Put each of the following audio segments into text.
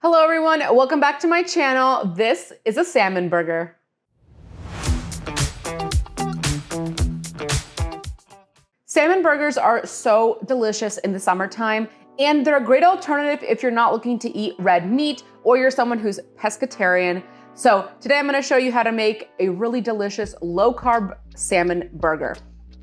Hello everyone, welcome back to my channel. This is a salmon burger. Salmon burgers are so delicious in the summertime, and they're a great alternative if you're not looking to eat red meat or you're someone who's pescatarian. So today I'm gonna show you how to make a really delicious low carb salmon burger.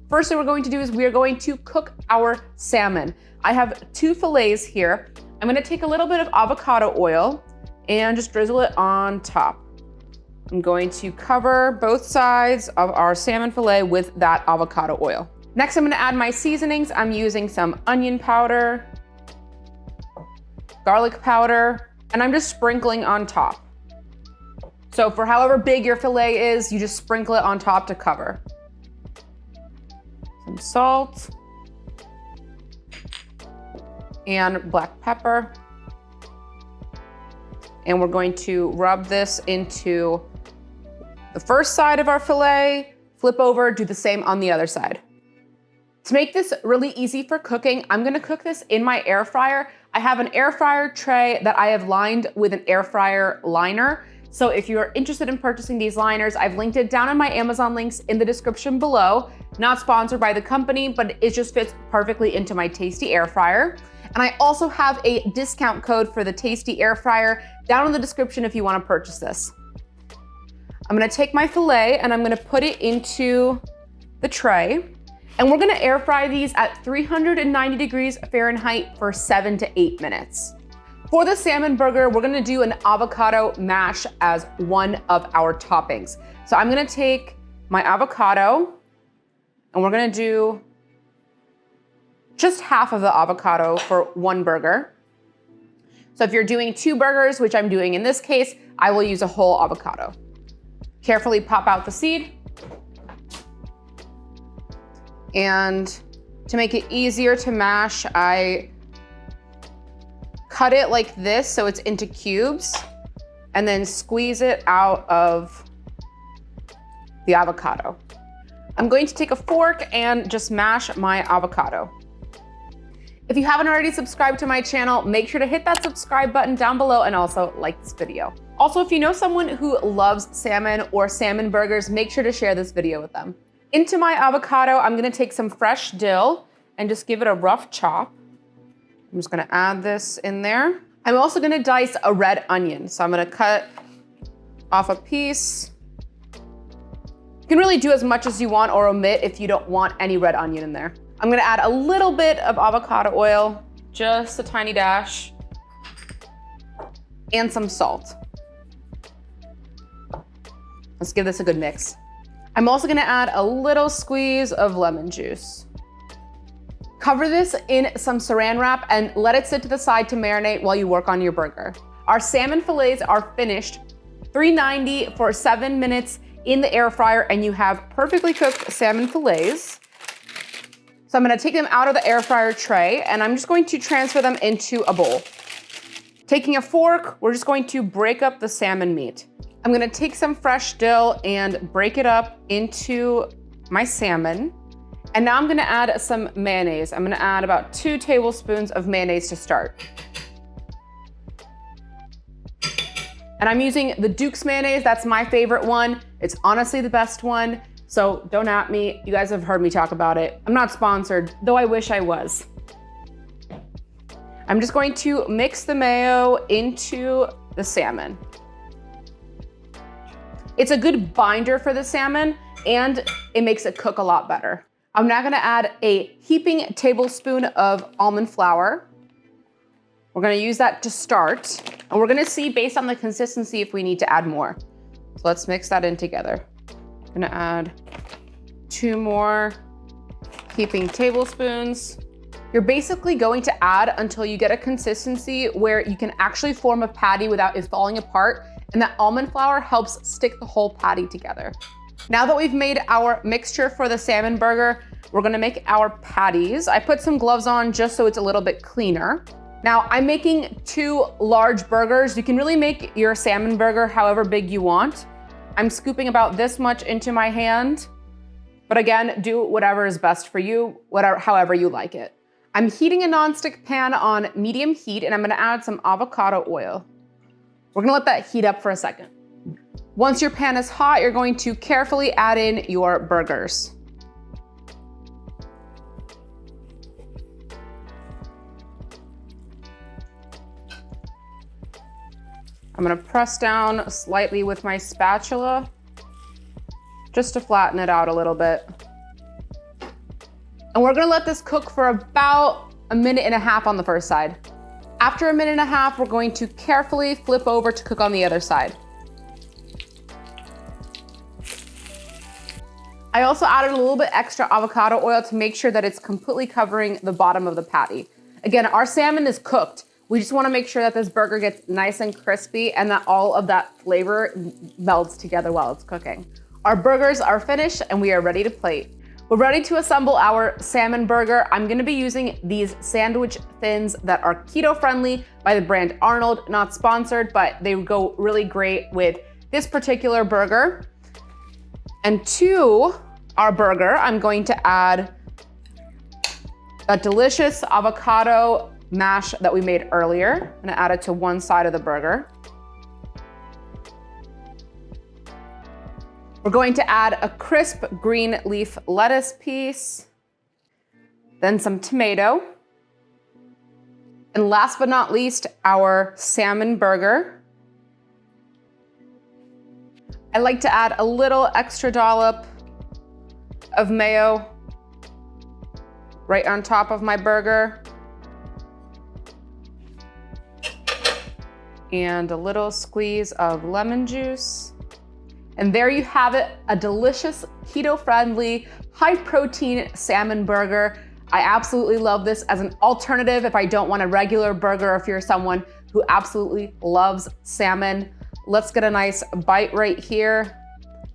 First thing we're going to do is we are going to cook our salmon. I have 2 fillets here. I'm gonna take a little bit of avocado oil and just drizzle it on top. I'm going to cover both sides of our salmon fillet with that avocado oil. Next, I'm gonna add my seasonings. I'm using some onion powder, garlic powder, and I'm just sprinkling on top. So for however big your fillet is, you just sprinkle it on top to cover. Some salt and black pepper. And we're going to rub this into the first side of our fillet, flip over, do the same on the other side. To make this really easy for cooking, I'm gonna cook this in my air fryer. I have an air fryer tray that I have lined with an air fryer liner. So if you're interested in purchasing these liners, I've linked it down in my Amazon links in the description below. Not sponsored by the company, but it just fits perfectly into my Tasty air fryer. And I also have a discount code for the Tasty air fryer down in the description if you want to purchase this. I'm gonna take my fillet and I'm gonna put it into the tray. And we're gonna air fry these at 390 degrees Fahrenheit for 7 to 8 minutes. For the salmon burger, we're gonna do an avocado mash as one of our toppings. So I'm gonna take my avocado and we're gonna do just half of the avocado for one burger. So if you're doing 2 burgers, which I'm doing in this case, I will use a whole avocado. Carefully pop out the seed. And to make it easier to mash, I cut it like this so it's into cubes and then squeeze it out of the avocado. I'm going to take a fork and just mash my avocado. If you haven't already subscribed to my channel, make sure to hit that subscribe button down below and also like this video. Also, if you know someone who loves salmon or salmon burgers, make sure to share this video with them. Into my avocado, I'm gonna take some fresh dill and just give it a rough chop. I'm just gonna add this in there. I'm also gonna dice a red onion. So I'm gonna cut off a piece. You can really do as much as you want or omit if you don't want any red onion in there. I'm gonna add a little bit of avocado oil, just a tiny dash, and some salt. Let's give this a good mix. I'm also gonna add a little squeeze of lemon juice. Cover this in some saran wrap and let it sit to the side to marinate while you work on your burger. Our salmon fillets are finished, 390 for 7 minutes in the air fryer, and you have perfectly cooked salmon fillets. So I'm gonna take them out of the air fryer tray and I'm just going to transfer them into a bowl. Taking a fork, we're just going to break up the salmon meat. I'm gonna take some fresh dill and break it up into my salmon. And now I'm gonna add some mayonnaise. I'm gonna add about 2 tablespoons of mayonnaise to start. And I'm using the Duke's mayonnaise. That's my favorite one. It's honestly the best one. So don't at me, you guys have heard me talk about it. I'm not sponsored, though I wish I was. I'm just going to mix the mayo into the salmon. It's a good binder for the salmon and it makes it cook a lot better. I'm now gonna add a heaping tablespoon of almond flour. We're gonna use that to start, and we're gonna see based on the consistency if we need to add more. So let's mix that in together. I'm gonna add 2 more heaping tablespoons. You're basically going to add until you get a consistency where you can actually form a patty without it falling apart, and that almond flour helps stick the whole patty together. Now that we've made our mixture for the salmon burger, we're gonna make our patties. I put some gloves on just so it's a little bit cleaner. Now I'm making 2 large burgers. You can really make your salmon burger however big you want. I'm scooping about this much into my hand, but again, do whatever is best for you, however you like it. I'm heating a nonstick pan on medium heat and I'm gonna add some avocado oil. We're gonna let that heat up for a second. Once your pan is hot, you're going to carefully add in your burgers. I'm gonna press down slightly with my spatula just to flatten it out a little bit. And we're gonna let this cook for about 1.5 minutes on the first side. After 1.5 minutes, we're going to carefully flip over to cook on the other side. I also added a little bit extra avocado oil to make sure that it's completely covering the bottom of the patty. Again, our salmon is cooked. We just wanna make sure that this burger gets nice and crispy and that all of that flavor melds together while it's cooking. Our burgers are finished and we are ready to plate. We're ready to assemble our salmon burger. I'm gonna be using these sandwich thins that are keto friendly by the brand Arnold, not sponsored, but they go really great with this particular burger. And to our burger, I'm going to add a delicious avocado mash that we made earlier. I'm gonna add it to one side of the burger. We're going to add a crisp green leaf lettuce piece, then some tomato, and last but not least, our salmon burger. I like to add a little extra dollop of mayo right on top of my burger. And a little squeeze of lemon juice. And there you have it, a delicious, keto-friendly, high-protein salmon burger. I absolutely love this as an alternative if I don't want a regular burger, or if you're someone who absolutely loves salmon. Let's get a nice bite right here.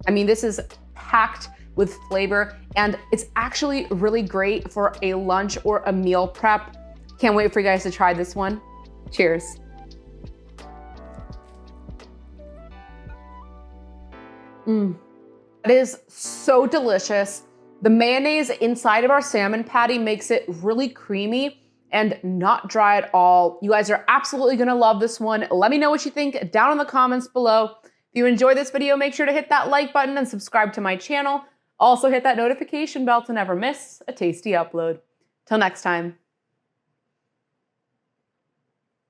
I mean, this is packed with flavor, and it's actually really great for a lunch or a meal prep. Can't wait for you guys to try this one. Cheers. It is so delicious. The mayonnaise inside of our salmon patty makes it really creamy and not dry at all. You guys are absolutely gonna love this one. Let me know what you think down in the comments below. If you enjoyed this video, make sure to hit that like button and subscribe to my channel. Also hit that notification bell to never miss a tasty upload. Till next time.